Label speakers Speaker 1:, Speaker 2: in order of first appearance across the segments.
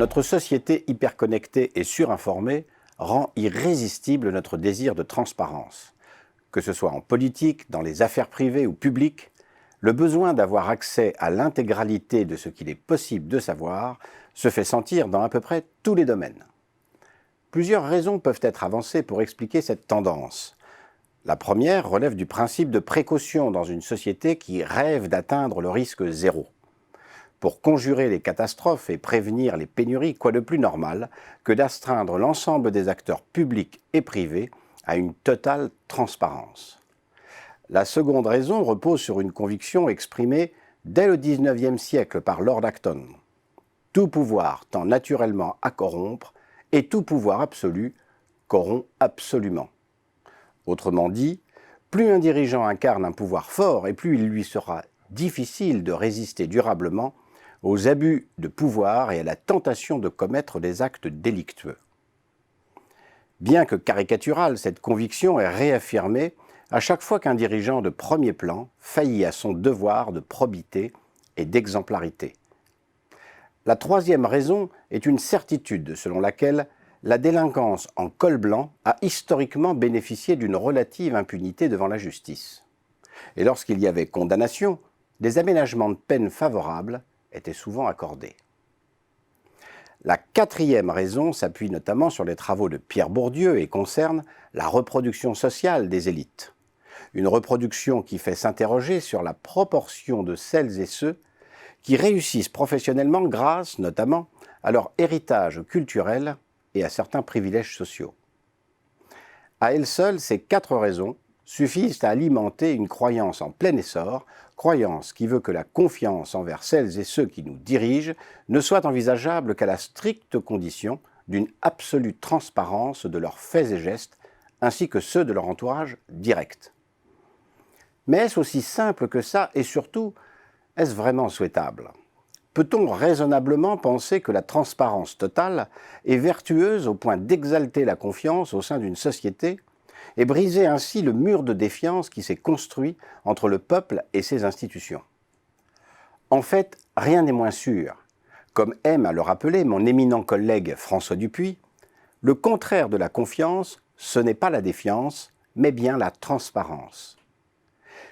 Speaker 1: Notre société hyperconnectée et surinformée rend irrésistible notre désir de transparence. Que ce soit en politique, dans les affaires privées ou publiques, le besoin d'avoir accès à l'intégralité de ce qu'il est possible de savoir se fait sentir dans à peu près tous les domaines. Plusieurs raisons peuvent être avancées pour expliquer cette tendance. La première relève du principe de précaution dans une société qui rêve d'atteindre le risque zéro. Pour conjurer les catastrophes et prévenir les pénuries, quoi de plus normal que d'astreindre l'ensemble des acteurs publics et privés à une totale transparence. La seconde raison repose sur une conviction exprimée dès le XIXe siècle par Lord Acton. Tout pouvoir tend naturellement à corrompre et tout pouvoir absolu corrompt absolument. Autrement dit, plus un dirigeant incarne un pouvoir fort et plus il lui sera difficile de résister durablement aux abus de pouvoir et à la tentation de commettre des actes délictueux. Bien que caricaturale, cette conviction est réaffirmée à chaque fois qu'un dirigeant de premier plan faillit à son devoir de probité et d'exemplarité. La troisième raison est une certitude selon laquelle la délinquance en col blanc a historiquement bénéficié d'une relative impunité devant la justice. Et lorsqu'il y avait condamnation, des aménagements de peine favorables étaient souvent accordés. La quatrième raison s'appuie notamment sur les travaux de Pierre Bourdieu et concerne la reproduction sociale des élites. Une reproduction qui fait s'interroger sur la proportion de celles et ceux qui réussissent professionnellement grâce notamment à leur héritage culturel et à certains privilèges sociaux. À elles seules, ces quatre raisons suffisent à alimenter une croyance en plein essor, croyance qui veut que la confiance envers celles et ceux qui nous dirigent ne soit envisageable qu'à la stricte condition d'une absolue transparence de leurs faits et gestes, ainsi que ceux de leur entourage direct. Mais est-ce aussi simple que ça et surtout, est-ce vraiment souhaitable ? Peut-on raisonnablement penser que la transparence totale est vertueuse au point d'exalter la confiance au sein d'une société et briser ainsi le mur de défiance qui s'est construit entre le peuple et ses institutions? En fait, rien n'est moins sûr. Comme aime à le rappeler mon éminent collègue François Dupuis, le contraire de la confiance, ce n'est pas la défiance, mais bien la transparence.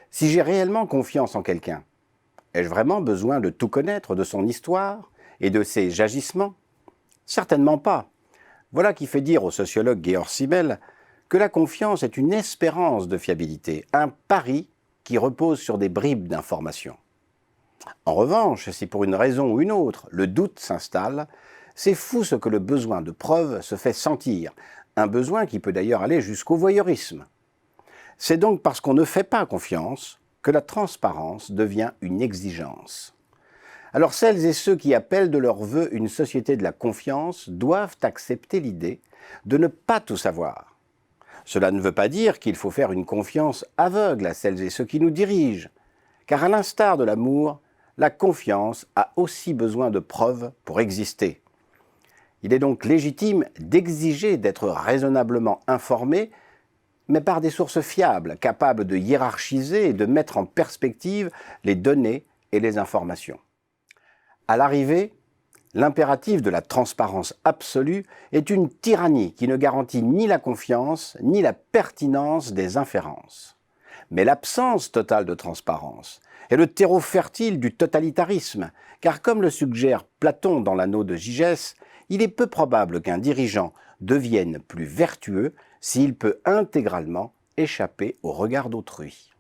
Speaker 1: Si j'ai réellement confiance en quelqu'un, ai-je vraiment besoin de tout connaître de son histoire et de ses agissements? Certainement pas. Voilà qui fait dire au sociologue Georg Simmel que la confiance est une espérance de fiabilité, un pari qui repose sur des bribes d'informations. En revanche, si pour une raison ou une autre, le doute s'installe, c'est fou ce que le besoin de preuve se fait sentir, un besoin qui peut d'ailleurs aller jusqu'au voyeurisme. C'est donc parce qu'on ne fait pas confiance que la transparence devient une exigence. Alors celles et ceux qui appellent de leur vœu une société de la confiance doivent accepter l'idée de ne pas tout savoir. Cela ne veut pas dire qu'il faut faire une confiance aveugle à celles et ceux qui nous dirigent, car à l'instar de l'amour, la confiance a aussi besoin de preuves pour exister. Il est donc légitime d'exiger d'être raisonnablement informé, mais par des sources fiables, capables de hiérarchiser et de mettre en perspective les données et les informations. À l'arrivée, l'impératif de la transparence absolue est une tyrannie qui ne garantit ni la confiance ni la pertinence des inférences. Mais l'absence totale de transparence est le terreau fertile du totalitarisme, car comme le suggère Platon dans l'anneau de Gygès, il est peu probable qu'un dirigeant devienne plus vertueux s'il peut intégralement échapper au regard d'autrui.